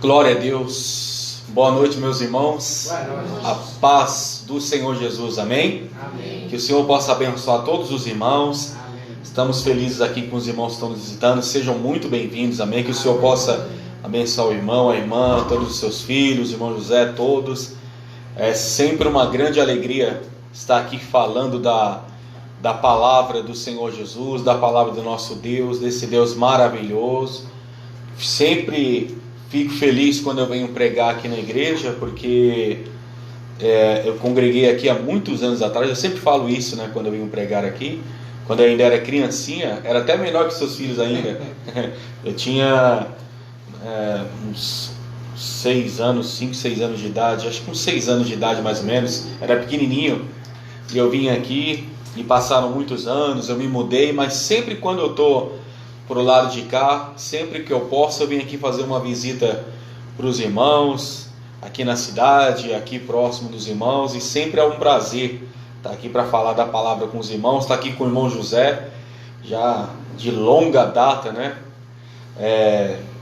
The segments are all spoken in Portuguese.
Glória a Deus. Boa noite, meus irmãos. Boa noite. A paz do Senhor Jesus, amém? Amém. Que o Senhor possa abençoar todos os irmãos. Amém. Estamos felizes aqui com os irmãos que estão nos visitando. Sejam muito bem-vindos, amém? Que o Senhor possa abençoar o irmão, a irmã, todos os seus filhos, o irmão José, todos. É sempre uma grande alegria estar aqui falando da palavra do Senhor Jesus, da palavra do nosso Deus, desse Deus maravilhoso. Sempre fico feliz quando eu venho pregar aqui na igreja, porque eu congreguei aqui há muitos anos atrás. Eu sempre falo isso, né, quando eu venho pregar aqui. Quando eu ainda era criancinha, era até menor que seus filhos ainda. Eu tinha uns 6 anos, 5, 6 anos de idade, acho que uns 6 anos de idade mais ou menos. Era pequenininho, e eu vim aqui, e passaram muitos anos, eu me mudei, mas sempre quando eu estou pro lado de cá, sempre que eu posso, eu venho aqui fazer uma visita para os irmãos, aqui na cidade, aqui próximo dos irmãos, e sempre é um prazer estar aqui para falar da palavra com os irmãos. Estar aqui com o irmão José, já de longa data, né?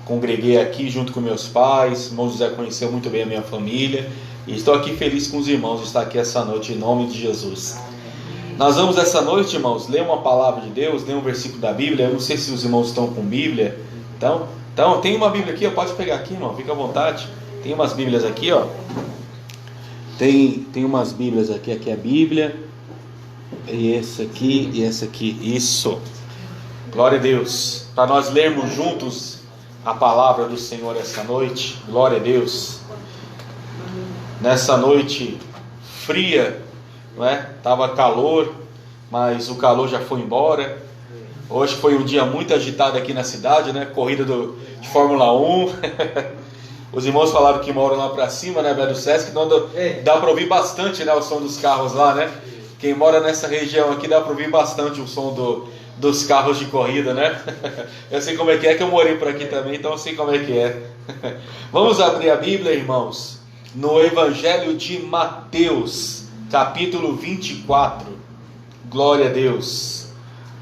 Congreguei aqui junto com meus pais, o irmão José conheceu muito bem a minha família, e estou aqui feliz com os irmãos de estar aqui essa noite, em nome de Jesus. Nós vamos essa noite, irmãos, ler uma palavra de Deus, ler um versículo da Bíblia. Eu não sei se os irmãos estão com Bíblia. Então tem uma Bíblia aqui, ó, pode pegar aqui, irmão, fica à vontade. Tem umas Bíblias aqui, ó. Tem umas Bíblias aqui é a Bíblia. E essa aqui, isso. Glória a Deus. Para nós lermos juntos a palavra do Senhor essa noite. Glória a Deus. Nessa noite fria, não é? Tava calor, mas o calor já foi embora. Hoje foi um dia muito agitado aqui na cidade, né? Corrida de Fórmula 1. Os irmãos falaram que moram lá para cima, né, do Sesc, então dá para ouvir bastante, né, o som dos carros lá, né? Quem mora nessa região aqui dá para ouvir bastante o som dos carros de corrida, né? Eu sei como é que eu morei por aqui também, então eu sei como é que é. Vamos abrir a Bíblia, irmãos, no Evangelho de Mateus, capítulo 24, glória a Deus,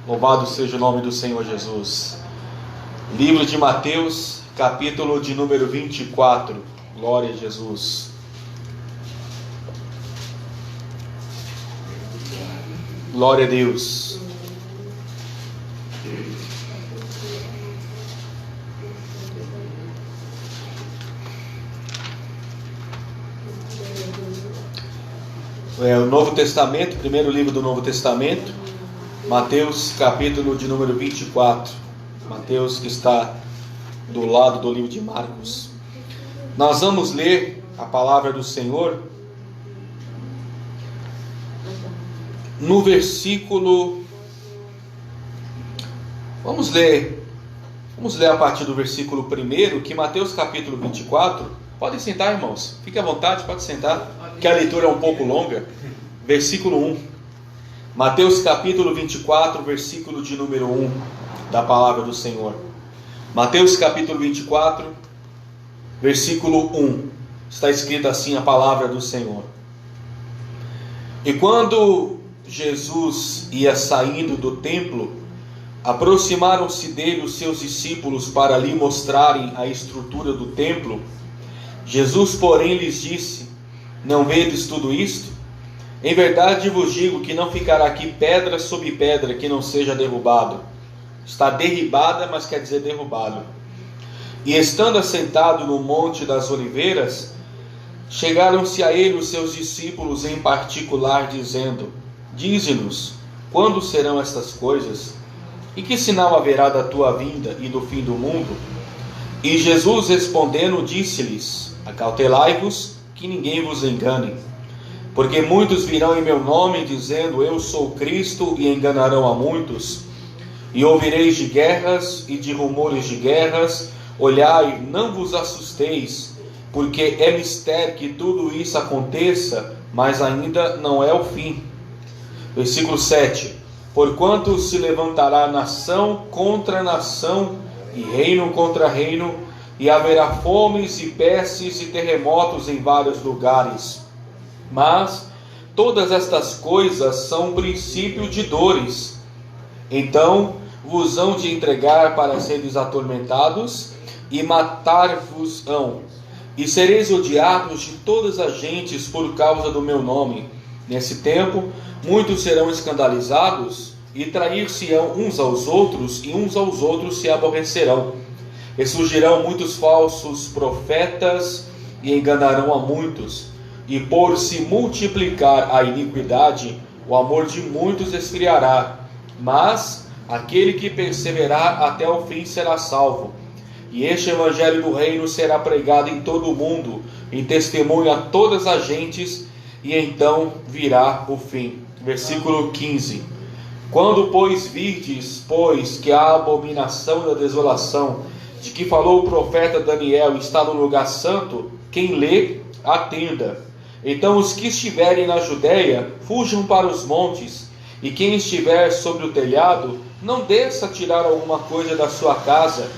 louvado seja o nome do Senhor Jesus. Livro de Mateus, capítulo de número 24, glória a Jesus. Glória a Deus. O Novo Testamento, primeiro livro do Novo Testamento, Mateus, capítulo de número 24. Mateus, que está do lado do livro de Marcos. Nós vamos ler a palavra do Senhor no versículo. Vamos ler a partir do versículo 1, que Mateus capítulo 24. Podem sentar, irmãos, fique à vontade, pode sentar, que a leitura é um pouco longa. Versículo 1, Mateus capítulo 24, versículo de número 1 da palavra do Senhor. Mateus capítulo 24, versículo 1, está escrito assim a palavra do Senhor. E quando Jesus ia saindo do templo, aproximaram-se dele os seus discípulos para lhe mostrarem a estrutura do templo. Jesus, porém, lhes disse: não vedes tudo isto? Em verdade vos digo que não ficará aqui pedra sobre pedra que não seja derrubado. Está derribada, mas quer dizer derrubado. E estando assentado no monte das oliveiras, chegaram-se a ele os seus discípulos em particular, dizendo: dize-nos, quando serão estas coisas? E que sinal haverá da tua vinda e do fim do mundo? E Jesus respondendo disse-lhes: acautelai-vos, que ninguém vos engane. Porque muitos virão em meu nome, dizendo: eu sou Cristo, e enganarão a muitos. E ouvireis de guerras e de rumores de guerras. Olhai, não vos assusteis, porque é mistério que tudo isso aconteça, mas ainda não é o fim. Versículo 7. Porquanto se levantará nação contra nação, e reino contra reino, e haverá fomes e pestes e terremotos em vários lugares. Mas todas estas coisas são princípio de dores. Então vos hão de entregar para seres atormentados, e matar-vos-ão, e sereis odiados de todas as gentes por causa do meu nome. Nesse tempo, muitos serão escandalizados, e trair-se-ão uns aos outros, e uns aos outros se aborrecerão. E surgirão muitos falsos profetas, e enganarão a muitos. E por se multiplicar a iniquidade, o amor de muitos esfriará. Mas aquele que perseverar até o fim será salvo. E este evangelho do reino será pregado em todo o mundo, em testemunho a todas as gentes, e então virá o fim. Versículo 15. Quando, pois, virdes, que a abominação da desolação, de que falou o profeta Daniel, está no lugar santo, quem lê, atenda. Então os que estiverem na Judéia, fujam para os montes, e quem estiver sobre o telhado, não desça tirar alguma coisa da sua casa,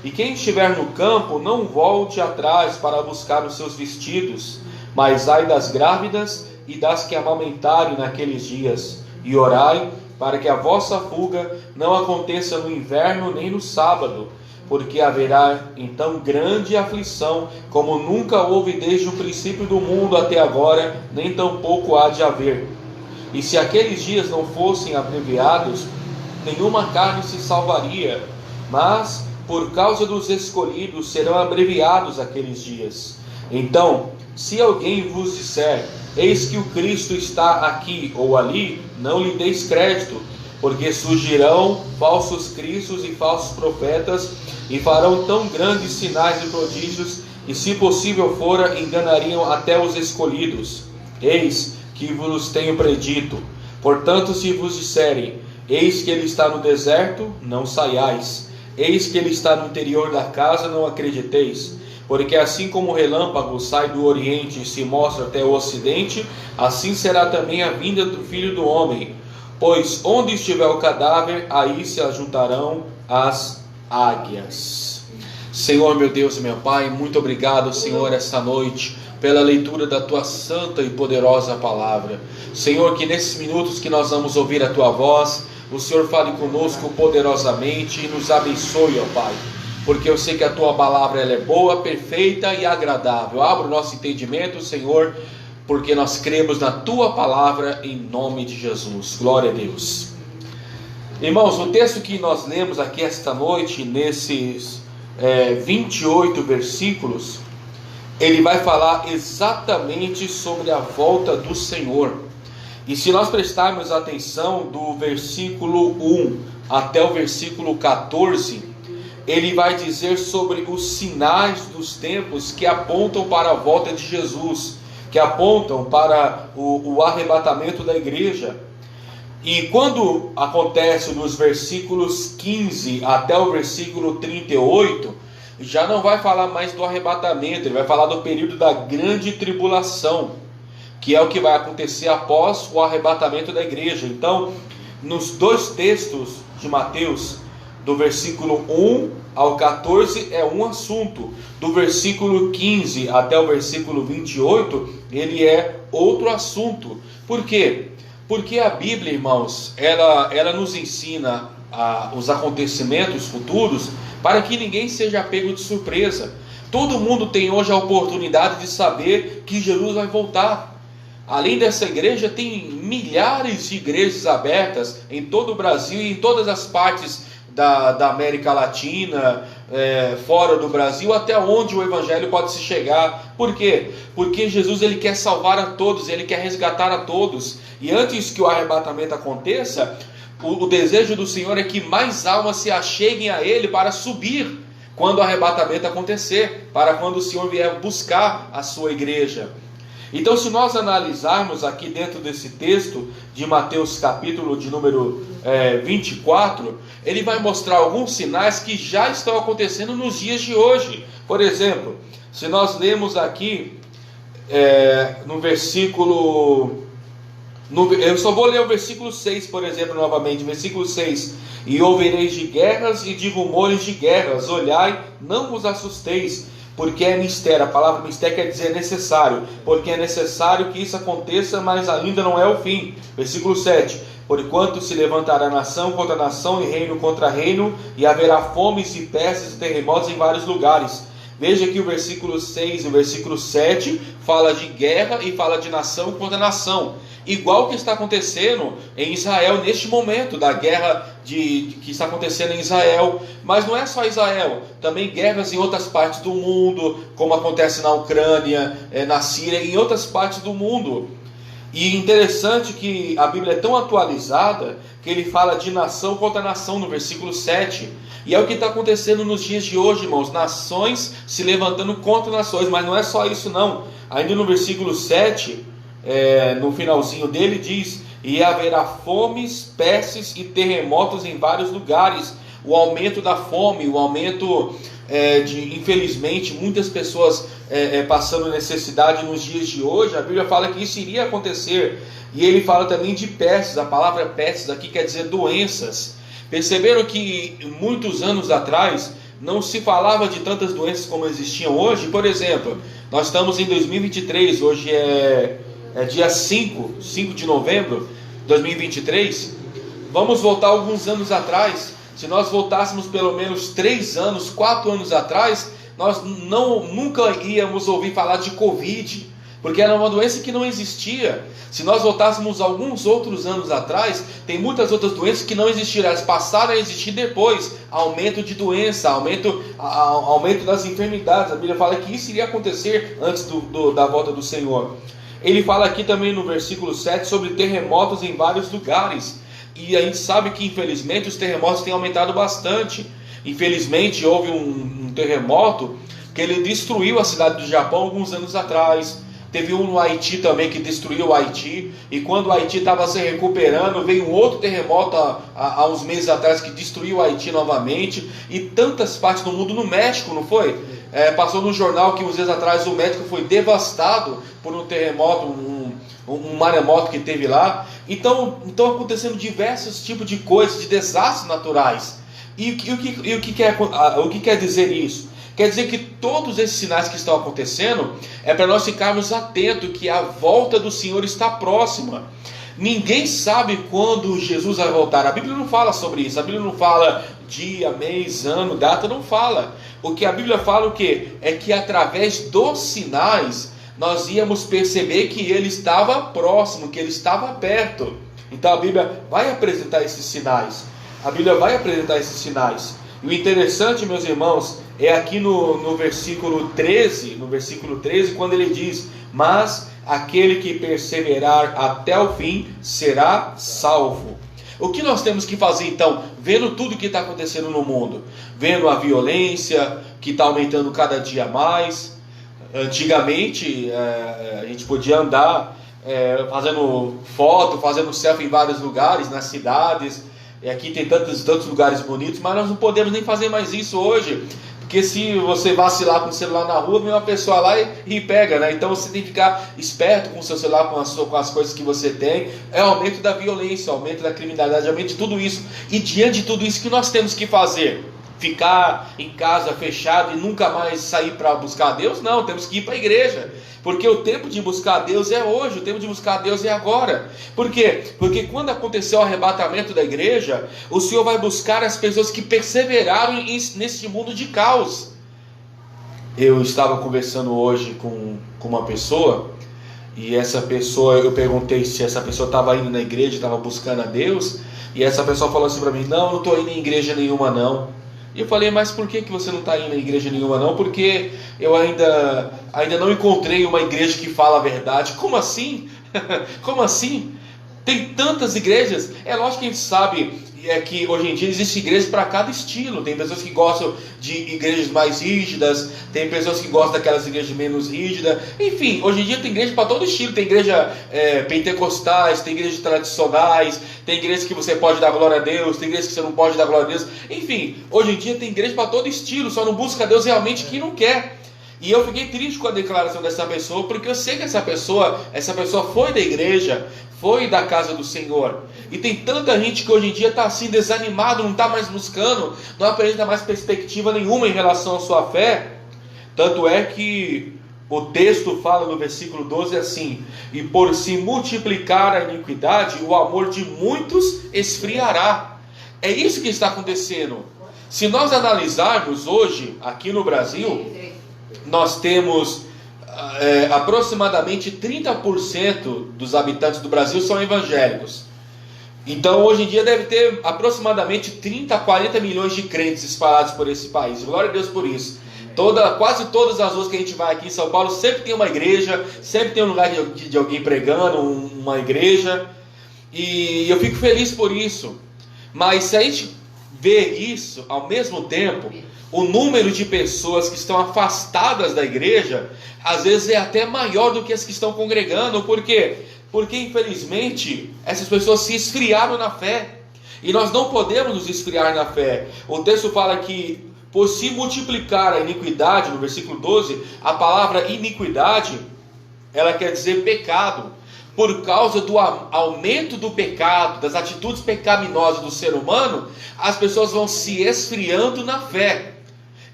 e quem estiver no campo, não volte atrás para buscar os seus vestidos, mas ai das grávidas e das que amamentarem naqueles dias, e orai para que a vossa fuga não aconteça no inverno nem no sábado, porque haverá então grande aflição, como nunca houve desde o princípio do mundo até agora, nem tampouco há de haver. E se aqueles dias não fossem abreviados, nenhuma carne se salvaria, mas por causa dos escolhidos serão abreviados aqueles dias. Então, se alguém vos disser, eis que o Cristo está aqui ou ali, não lhe deis crédito, porque surgirão falsos cristos e falsos profetas, e farão tão grandes sinais e prodígios, e se possível fora, enganariam até os escolhidos. Eis que vos tenho predito. Portanto, se vos disserem, eis que ele está no deserto, não saiais. Eis que ele está no interior da casa, não acrediteis. Porque assim como o relâmpago sai do oriente e se mostra até o ocidente, assim será também a vinda do Filho do Homem. Pois onde estiver o cadáver, aí se ajuntarão as águias. Senhor, meu Deus e meu Pai, muito obrigado, Senhor, esta noite, pela leitura da Tua santa e poderosa palavra. Senhor, que nesses minutos que nós vamos ouvir a Tua voz, o Senhor fale conosco poderosamente e nos abençoe, ó Pai. Porque eu sei que a Tua palavra ela é boa, perfeita e agradável. Abra o nosso entendimento, Senhor, porque nós cremos na Tua palavra em nome de Jesus. Glória a Deus. Irmãos, o texto que nós lemos aqui esta noite, nesses 28 versículos, ele vai falar exatamente sobre a volta do Senhor. E se nós prestarmos atenção do versículo 1 até o versículo 14, ele vai dizer sobre os sinais dos tempos que apontam para a volta de Jesus, que apontam para o arrebatamento da igreja. E quando acontece nos versículos 15 até o versículo 38, já não vai falar mais do arrebatamento, ele vai falar do período da grande tribulação, que é o que vai acontecer após o arrebatamento da igreja. Então, nos dois textos de Mateus, do versículo 1 ao 14 é um assunto, do versículo 15 até o versículo 28, ele é outro assunto. Por quê? Porque a Bíblia, irmãos, ela nos ensina os acontecimentos futuros para que ninguém seja pego de surpresa. Todo mundo tem hoje a oportunidade de saber que Jesus vai voltar. Além dessa igreja, tem milhares de igrejas abertas em todo o Brasil e em todas as partes da América Latina, fora do Brasil, até onde o Evangelho pode se chegar. Por quê? Porque Jesus ele quer salvar a todos, ele quer resgatar a todos. E antes que o arrebatamento aconteça, o desejo do Senhor é que mais almas se acheguem a Ele para subir quando o arrebatamento acontecer, para quando o Senhor vier buscar a sua igreja. Então, se nós analisarmos aqui dentro desse texto de Mateus capítulo de número 24, ele vai mostrar alguns sinais que já estão acontecendo nos dias de hoje. Por exemplo, se nós lemos aqui no versículo... eu só vou ler o versículo 6, por exemplo, novamente. Versículo 6: E ouvireis de guerras e de rumores de guerras. Olhai, não vos assusteis, porque é mistério. A palavra mistério quer dizer necessário, porque é necessário que isso aconteça, mas ainda não é o fim. Versículo 7: porquanto se levantará nação contra nação e reino contra reino, e haverá fomes e pestes e terremotos em vários lugares. Veja que o versículo 6 e o versículo 7 fala de guerra e fala de nação contra nação, igual que está acontecendo em Israel neste momento, da guerra que está acontecendo em Israel. Mas não é só Israel, também guerras em outras partes do mundo, como acontece na Ucrânia, na Síria e em outras partes do mundo. E interessante que a Bíblia é tão atualizada que ele fala de nação contra nação no versículo 7. E é o que está acontecendo nos dias de hoje, irmãos. Nações se levantando contra nações. Mas não é só isso não. Ainda no versículo 7, no finalzinho dele diz: e haverá fomes, pestes e terremotos em vários lugares. O aumento da fome, o aumento infelizmente, muitas pessoas passando necessidade nos dias de hoje. A Bíblia fala que isso iria acontecer. E ele fala também de pestes. A palavra pestes aqui quer dizer doenças. Perceberam que muitos anos atrás não se falava de tantas doenças como existiam hoje? Por exemplo, nós estamos em 2023, hoje é dia 5 de novembro de 2023. Vamos voltar alguns anos atrás. Se nós voltássemos pelo menos 3 anos, 4 anos atrás, nós nunca íamos ouvir falar de Covid, porque era uma doença que não existia. Se nós voltássemos alguns outros anos atrás, tem muitas outras doenças que não existiram, elas passaram a existir depois. Aumento de doença, aumento das enfermidades. A Bíblia fala que isso iria acontecer antes da volta do Senhor. Ele fala aqui também no versículo 7 sobre terremotos em vários lugares. E a gente sabe que infelizmente os terremotos têm aumentado bastante. Infelizmente houve um terremoto que ele destruiu a cidade do Japão alguns anos atrás. Teve um no Haiti também que destruiu o Haiti. E quando o Haiti estava se recuperando, veio um outro terremoto há uns meses atrás que destruiu o Haiti novamente. E tantas partes do mundo. No México, não foi? Passou no jornal que uns dias atrás o México foi devastado por um terremoto, um maremoto que teve lá. Então acontecendo diversos tipos de coisas, de desastres naturais. E o que quer dizer isso? Quer dizer que todos esses sinais que estão acontecendo é para nós ficarmos atentos que a volta do Senhor está próxima. Ninguém sabe quando Jesus vai voltar. A Bíblia não fala sobre isso. A Bíblia não fala dia, mês, ano, data, não fala. O que a Bíblia fala o quê? É que através dos sinais nós íamos perceber que ele estava próximo, que ele estava perto. Então a Bíblia vai apresentar esses sinais. A Bíblia vai apresentar esses sinais. E o interessante, meus irmãos, é aqui no versículo 13, quando ele diz: mas aquele que perseverar até o fim será salvo. O que nós temos que fazer então, vendo tudo que está acontecendo no mundo, vendo a violência que está aumentando cada dia mais? Antigamente a gente podia andar fazendo foto, fazendo selfie em vários lugares, nas cidades. E aqui tem tantos lugares bonitos, mas nós não podemos nem fazer mais isso hoje. Porque se você vacilar com o celular na rua, vem uma pessoa lá e pega, né? Então você tem que ficar esperto com o seu celular, com as coisas que você tem. É o aumento da violência, aumento da criminalidade, aumento de tudo isso. E diante de tudo isso, que nós temos que fazer? Ficar em casa fechado e nunca mais sair para buscar a Deus? Não, temos que ir para a igreja. Porque o tempo de buscar a Deus é hoje, o tempo de buscar a Deus é agora. Por quê? Porque quando aconteceu o arrebatamento da igreja, o Senhor vai buscar as pessoas que perseveraram nesse mundo de caos. Eu estava conversando hoje com uma pessoa, e essa pessoa, eu perguntei se essa pessoa estava indo na igreja, estava buscando a Deus, e essa pessoa falou assim para mim: não estou indo em igreja nenhuma não. E eu falei: mas por que você não está indo em igreja nenhuma não? Porque eu ainda não encontrei uma igreja que fala a verdade. Como assim? Como assim? Tem tantas igrejas. É lógico que a gente sabe que hoje em dia existe igrejas para cada estilo. Tem pessoas que gostam de igrejas mais rígidas, tem pessoas que gostam daquelas igrejas menos rígidas. Enfim, hoje em dia tem igreja para todo estilo. Tem igreja pentecostais, tem igrejas tradicionais, tem igrejas que você pode dar glória a Deus, tem igrejas que você não pode dar glória a Deus. Enfim, hoje em dia tem igreja para todo estilo, só não busca a Deus realmente quem não quer. E eu fiquei triste com a declaração dessa pessoa, porque eu sei que essa pessoa foi da igreja, foi da casa do Senhor. E tem tanta gente que hoje em dia está assim desanimado, não está mais buscando, não apresenta mais perspectiva nenhuma em relação à sua fé. Tanto é que o texto fala no versículo 12 assim: e por se multiplicar a iniquidade, o amor de muitos esfriará. É isso que está acontecendo. Se nós analisarmos hoje, aqui no Brasil, nós temos aproximadamente 30% dos habitantes do Brasil são evangélicos. Então hoje em dia deve ter aproximadamente 30 a 40 milhões de crentes espalhados por esse país. Glória a Deus por isso. Quase todas as ruas que a gente vai aqui em São Paulo sempre tem uma igreja, sempre tem um lugar de alguém pregando, uma igreja. E eu fico feliz por isso. Mas se a gente vê isso, ao mesmo tempo, o número de pessoas que estão afastadas da igreja, às vezes é até maior do que as que estão congregando. Por quê? Porque infelizmente essas pessoas se esfriaram na fé. E nós não podemos nos esfriar na fé. O texto fala que por se multiplicar a iniquidade, no versículo 12, a palavra iniquidade, ela quer dizer pecado. Por causa do aumento do pecado, das atitudes pecaminosas do ser humano, as pessoas vão se esfriando na fé.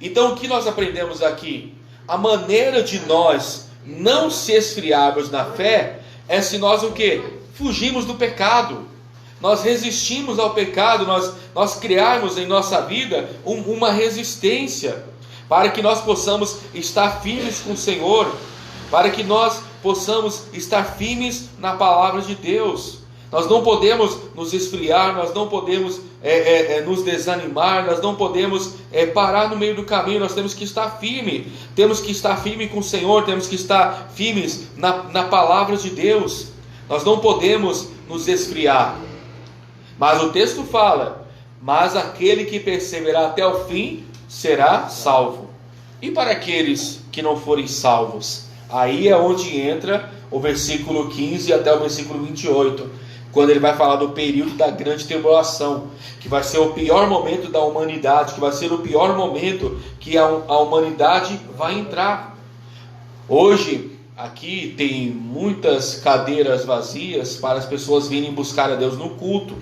Então o que nós aprendemos aqui? A maneira de nós não se esfriarmos na fé é se nós o quê? Fugimos do pecado. Nós resistimos ao pecado, nós criarmos em nossa vida uma resistência, para que nós possamos estar firmes com o Senhor, para que nós possamos estar firmes na palavra de Deus. Nós não podemos nos esfriar, nós não podemos nos desanimar, nós não podemos parar no meio do caminho. Nós temos que estar firme, com o Senhor, temos que estar firmes na palavra de Deus. Nós não podemos nos esfriar. Mas o texto fala: mas aquele que perseverar até o fim será salvo. E para aqueles que não forem salvos? Aí é onde entra o versículo 15 até o versículo 28, quando ele vai falar do período da grande tribulação, que vai ser o pior momento da humanidade, que vai ser o pior momento que a humanidade vai entrar. Hoje, aqui tem muitas cadeiras vazias para as pessoas virem buscar a Deus no culto.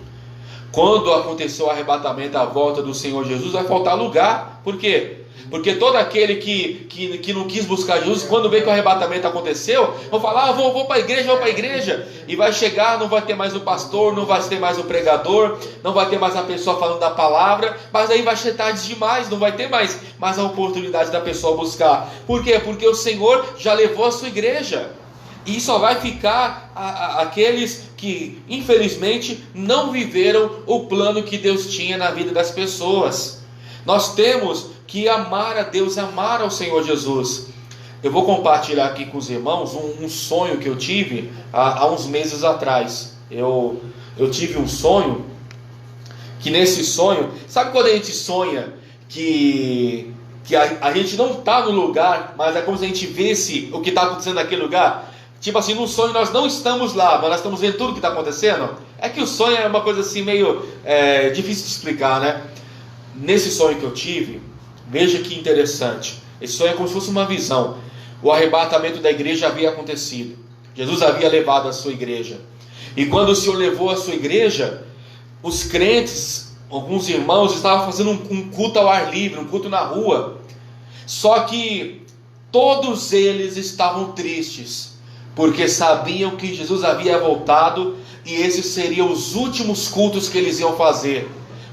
Quando aconteceu o arrebatamento, a volta do Senhor Jesus, vai faltar lugar. Por quê? Porque todo aquele que não quis buscar Jesus, quando vê que o arrebatamento aconteceu, vão falar: vou para a igreja, e vai chegar, não vai ter mais o pastor, não vai ter mais o pregador, não vai ter mais a pessoa falando da palavra, mas aí vai ser tarde demais, não vai ter mais a oportunidade da pessoa buscar. Por quê? Porque o Senhor já levou a sua igreja, e só vai ficar aqueles que infelizmente não viveram o plano que Deus tinha na vida das pessoas. Nós temos que amar a Deus, amar ao Senhor Jesus. Eu vou compartilhar aqui com os irmãos um sonho que eu tive há uns meses atrás. Eu tive um sonho, que nesse sonho, sabe quando a gente sonha que a gente não está no lugar, mas é como se a gente visse o que está acontecendo naquele lugar? Tipo assim, no sonho nós não estamos lá, mas nós estamos vendo tudo o que está acontecendo. É que o sonho é uma coisa assim meio difícil de explicar, né? Nesse sonho que eu tive, veja que interessante. Esse sonho é como se fosse uma visão. O arrebatamento da igreja havia acontecido. Jesus havia levado a sua igreja. E quando o Senhor levou a sua igreja, os crentes, alguns irmãos, estavam fazendo um culto ao ar livre, um culto na rua. Só que todos eles estavam tristes, porque sabiam que Jesus havia voltado e esses seriam os últimos cultos que eles iam fazer.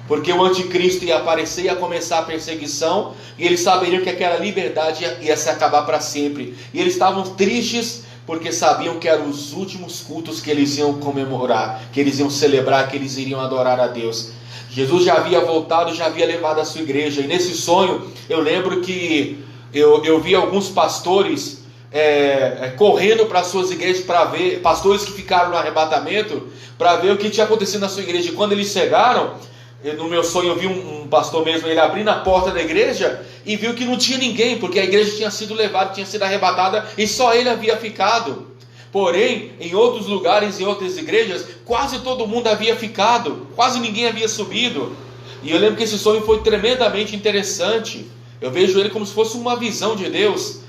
Porque o anticristo ia aparecer, ia começar a perseguição, e eles saberiam que aquela liberdade ia se acabar para sempre. E eles estavam tristes porque sabiam que eram os últimos cultos que eles iam comemorar, que eles iam celebrar, que eles iriam adorar a Deus. Jesus já havia voltado, já havia levado a sua igreja. E nesse sonho, eu lembro que eu vi alguns pastores correndo para as suas igrejas para ver, pastores que ficaram no arrebatamento, para ver o que tinha acontecido na sua igreja. E quando eles chegaram, no meu sonho eu vi um pastor mesmo, ele abrindo a porta da igreja e viu que não tinha ninguém, porque a igreja tinha sido levada, tinha sido arrebatada e só ele havia ficado. Porém, em outros lugares, em outras igrejas, quase todo mundo havia ficado, quase ninguém havia subido. E eu lembro que esse sonho foi tremendamente interessante. Eu vejo ele como se fosse uma visão de Deus,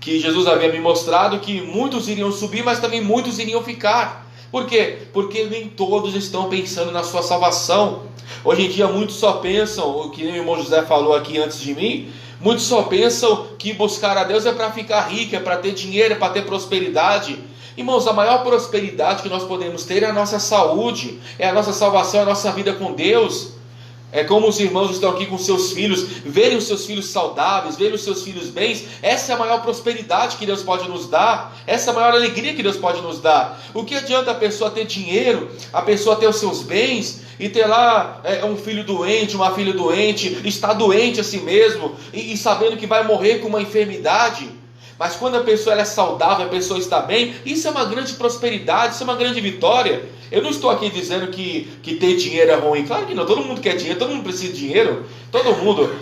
que Jesus havia me mostrado que muitos iriam subir, mas também muitos iriam ficar. Por quê? Porque nem todos estão pensando na sua salvação. Hoje em dia muitos só pensam, o que o irmão José falou aqui antes de mim, Muitos só pensam que buscar a Deus é para ficar rico, é para ter dinheiro, é para ter prosperidade. Irmãos, a maior prosperidade que nós podemos ter é a nossa saúde, é a nossa salvação, é a nossa vida com Deus. É como os irmãos estão aqui com seus filhos, verem os seus filhos saudáveis, verem os seus filhos bens. Essa é a maior prosperidade que Deus pode nos dar. Essa é a maior alegria que Deus pode nos dar. O que adianta a pessoa ter dinheiro, a pessoa ter os seus bens e ter lá um filho doente, uma filha doente, estar doente a si mesmo e sabendo que vai morrer com uma enfermidade? Mas quando a pessoa ela é saudável, a pessoa está bem, isso é uma grande prosperidade, isso é uma grande vitória. Eu não estou aqui dizendo que ter dinheiro é ruim. Claro que não, todo mundo quer dinheiro, todo mundo precisa de dinheiro. Todo mundo.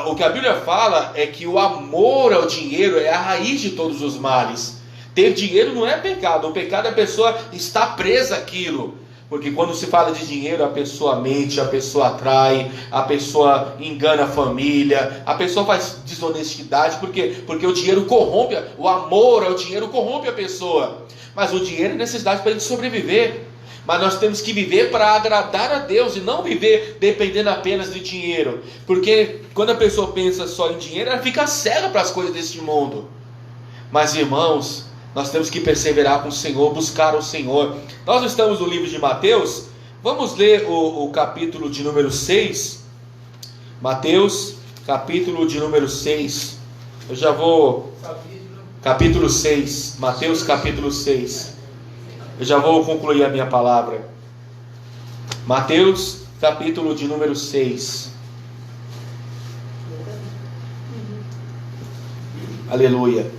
O que a Bíblia fala é que o amor ao dinheiro é a raiz de todos os males. Ter dinheiro não é pecado, o pecado é a pessoa estar presa àquilo. Porque quando se fala de dinheiro, a pessoa mente, a pessoa atrai, a pessoa engana a família, a pessoa faz desonestidade. Por quê? Porque o dinheiro corrompe, o amor ao dinheiro corrompe a pessoa. Mas o dinheiro é necessidade para a gente sobreviver. Mas nós temos que viver para agradar a Deus e não viver dependendo apenas de dinheiro. Porque quando a pessoa pensa só em dinheiro, ela fica cega para as coisas deste mundo. Mas irmãos, nós temos que perseverar com o Senhor, buscar o Senhor. Nós estamos no livro de Mateus. Vamos ler o capítulo de número 6. Mateus, capítulo de número 6. Eu já vou... Capítulo 6. Mateus, capítulo 6. Eu já vou concluir a minha palavra. Mateus, capítulo de número 6. Aleluia.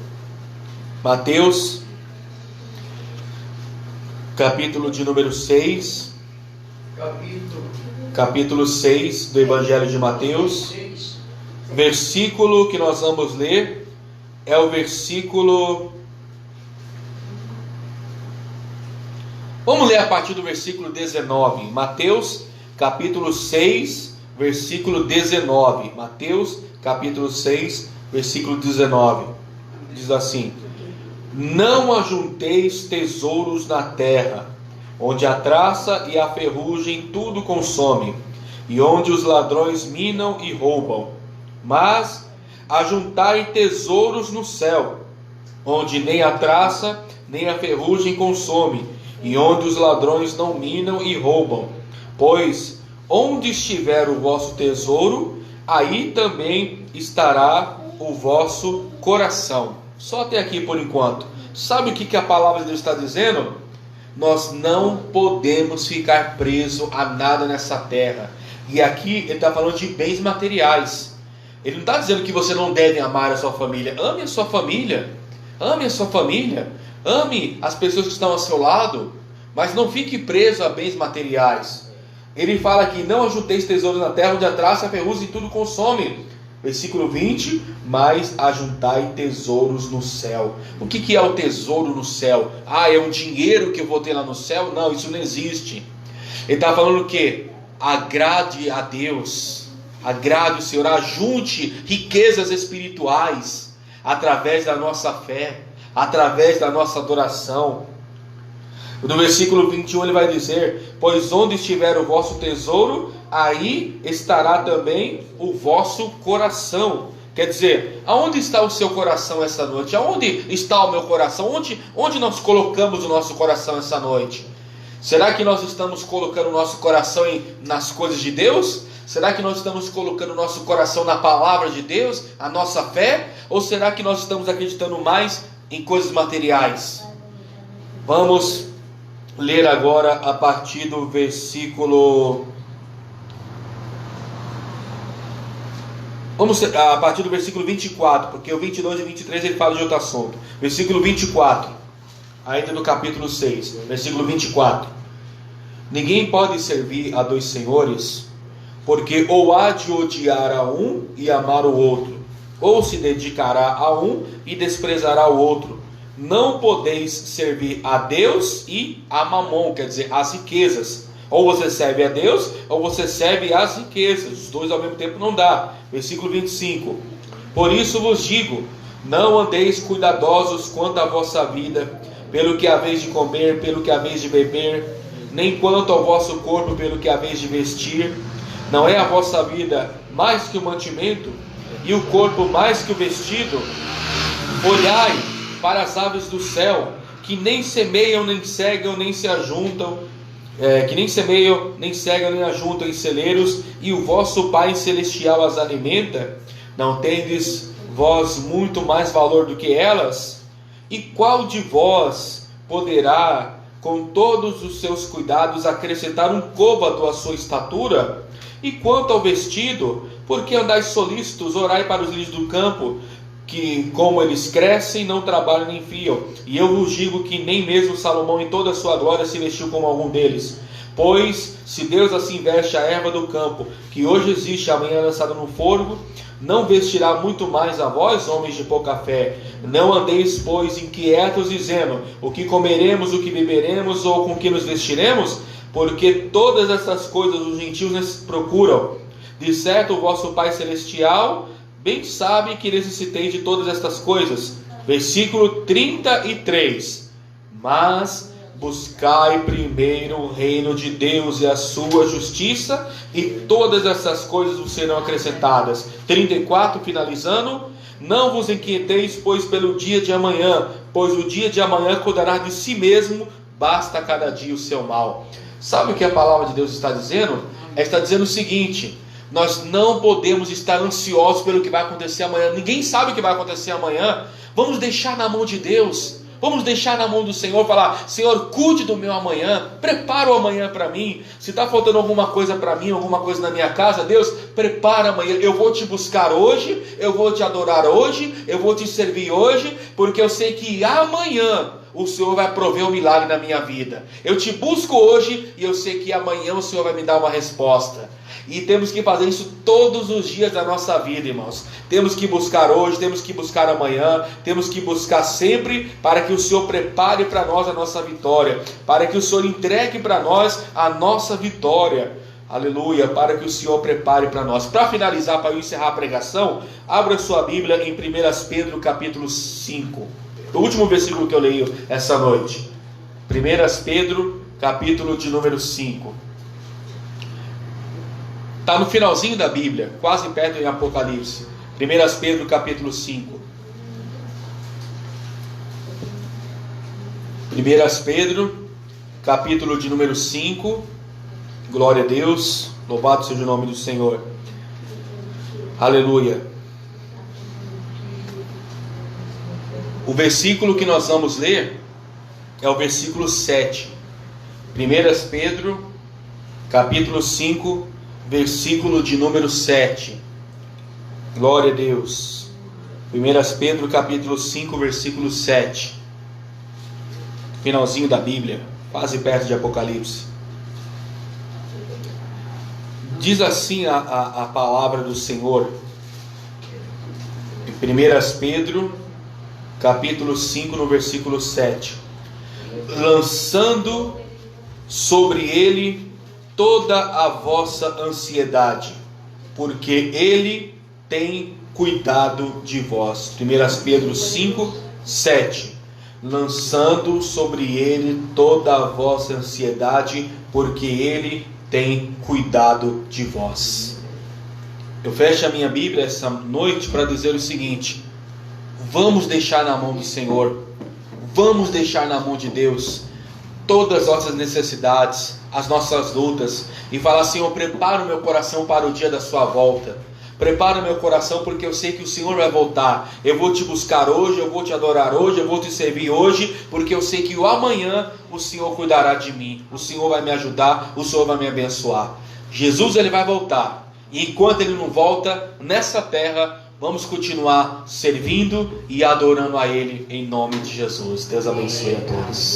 Mateus, capítulo de número 6. Capítulo 6 do Evangelho de Mateus. Versículo que nós vamos ler é o versículo... Vamos ler a partir do versículo 19. Mateus, capítulo 6, versículo 19. Mateus, capítulo 6, versículo 19. Diz assim: Não ajunteis tesouros na terra, onde a traça e a ferrugem tudo consome, e onde os ladrões minam e roubam. Mas ajuntai tesouros no céu, onde nem a traça nem a ferrugem consome, e onde os ladrões não minam e roubam. Pois onde estiver o vosso tesouro, aí também estará o vosso coração. Só até aqui por enquanto. Sabe o que a palavra de Deus está dizendo? Nós não podemos ficar presos a nada nessa terra. E aqui ele está falando de bens materiais. Ele não está dizendo que você não deve amar a sua família. Ame a sua família. Ame a sua família. Ame as pessoas que estão ao seu lado. Mas não fique preso a bens materiais. Ele fala que não ajunteis tesouros na terra, onde a traça, a ferrugem e tudo consome. Versículo 20, mas ajuntai tesouros no céu. O que é o tesouro no céu? É um dinheiro que eu vou ter lá no céu? Não, isso não existe. Ele está falando o quê? Agrade a Deus, agrade o Senhor, ajunte riquezas espirituais, através da nossa fé, através da nossa adoração. No versículo 21 ele vai dizer: Pois onde estiver o vosso tesouro, aí estará também o vosso coração. Quer dizer, aonde está o seu coração essa noite? Aonde está o meu coração? Onde nós colocamos o nosso coração essa noite? Será que nós estamos colocando o nosso coração nas coisas de Deus? Será que nós estamos colocando o nosso coração na palavra de Deus, a nossa fé? Ou será que nós estamos acreditando mais em coisas materiais? Vamos ler agora a partir do versículo... Vamos a partir do versículo 24, porque o 22 e 23 ele fala de outro assunto. Versículo 24, ainda do capítulo 6, versículo 24. Ninguém pode servir a dois senhores, porque ou há de odiar a um e amar o outro, ou se dedicará a um e desprezará o outro. Não podeis servir a Deus e a Mamon, quer dizer, as riquezas. Ou você serve a Deus, ou você serve as riquezas. Os dois ao mesmo tempo não dá. Versículo 25. Por isso vos digo, não andeis cuidadosos quanto à vossa vida, pelo que haveis de comer, pelo que haveis de beber, nem quanto ao vosso corpo, pelo que haveis de vestir. Não é a vossa vida mais que o mantimento? e o corpo mais que o vestido. Olhai para as aves do céu, que nem semeiam, nem cegam, nem se ajuntam, que nem semeiam, nem cegam, nem ajuntam em celeiros, e o vosso Pai Celestial as alimenta. Não tendes vós muito mais valor do que elas? E qual de vós poderá, com todos os seus cuidados, acrescentar um côvado à sua estatura? E quanto ao vestido, por que andais solícitos? Orai para os lírios do campo, que como eles crescem, não trabalham nem fiam. E eu vos digo que nem mesmo Salomão em toda a sua glória se vestiu como algum deles. Pois se Deus assim veste a erva do campo, que hoje existe, amanhã é lançada no fogo, não vestirá muito mais a vós, homens de pouca fé? Não andeis, pois, inquietos, dizendo: o que comeremos, o que beberemos, ou com que nos vestiremos? Porque todas essas coisas os gentios procuram. De certo, o vosso Pai Celestial bem sabe que necessiteis de todas estas coisas. Versículo 33. Mas buscai primeiro o reino de Deus e a sua justiça, e todas essas coisas vos serão acrescentadas. 34, finalizando. Não vos inquieteis, pois, pelo dia de amanhã, pois o dia de amanhã cuidará de si mesmo, basta cada dia o seu mal. Sabe o que a palavra de Deus está dizendo? Está dizendo o seguinte: nós não podemos estar ansiosos pelo que vai acontecer amanhã. Ninguém sabe o que vai acontecer amanhã. Vamos deixar na mão de Deus. Vamos deixar na mão do Senhor, falar: Senhor, cuide do meu amanhã, prepara o amanhã para mim. Se está faltando alguma coisa para mim, alguma coisa na minha casa, Deus, prepara amanhã. Eu vou te buscar hoje, eu vou te adorar hoje, eu vou te servir hoje, porque eu sei que amanhã o Senhor vai prover um milagre na minha vida. Eu te busco hoje e eu sei que amanhã o Senhor vai me dar uma resposta. E temos que fazer isso todos os dias da nossa vida, irmãos. Temos que buscar hoje, temos que buscar amanhã, temos que buscar sempre, para que o Senhor prepare para nós a nossa vitória, para que o Senhor entregue para nós a nossa vitória. Aleluia, para que o Senhor prepare para nós. Para finalizar, para eu encerrar a pregação, abra sua Bíblia em 1 Pedro capítulo 5. O último versículo que eu leio essa noite. 1 Pedro capítulo de número 5. Está no finalzinho da Bíblia, quase perto em Apocalipse. 1 Pedro capítulo 5. 1 Pedro capítulo de número 5. Glória a Deus, louvado seja o nome do Senhor. Aleluia. O versículo que nós vamos ler é o versículo 7. 1 Pedro capítulo 5, versículo de número 7. Glória a Deus. 1 Pedro capítulo 5, versículo 7. Finalzinho da Bíblia, quase perto de Apocalipse. Diz assim a palavra do Senhor. 1 Pedro capítulo 5, no versículo 7. Lançando sobre ele toda a vossa ansiedade, porque ele tem cuidado de vós. 1 Pedro 5, 7. Lançando sobre ele toda a vossa ansiedade, porque ele tem cuidado de vós. Eu fecho a minha Bíblia essa noite para dizer o seguinte: vamos deixar na mão do Senhor, vamos deixar na mão de Deus todas as nossas necessidades, as nossas lutas, e falar: Senhor, prepara o meu coração para o dia da sua volta. Prepara o meu coração, porque eu sei que o Senhor vai voltar. Eu vou te buscar hoje, eu vou te adorar hoje, eu vou te servir hoje, porque eu sei que o amanhã o Senhor cuidará de mim. O Senhor vai me ajudar, o Senhor vai me abençoar. Jesus, ele vai voltar. E enquanto ele não volta, nessa terra, vamos continuar servindo e adorando a ele em nome de Jesus. Deus abençoe a todos.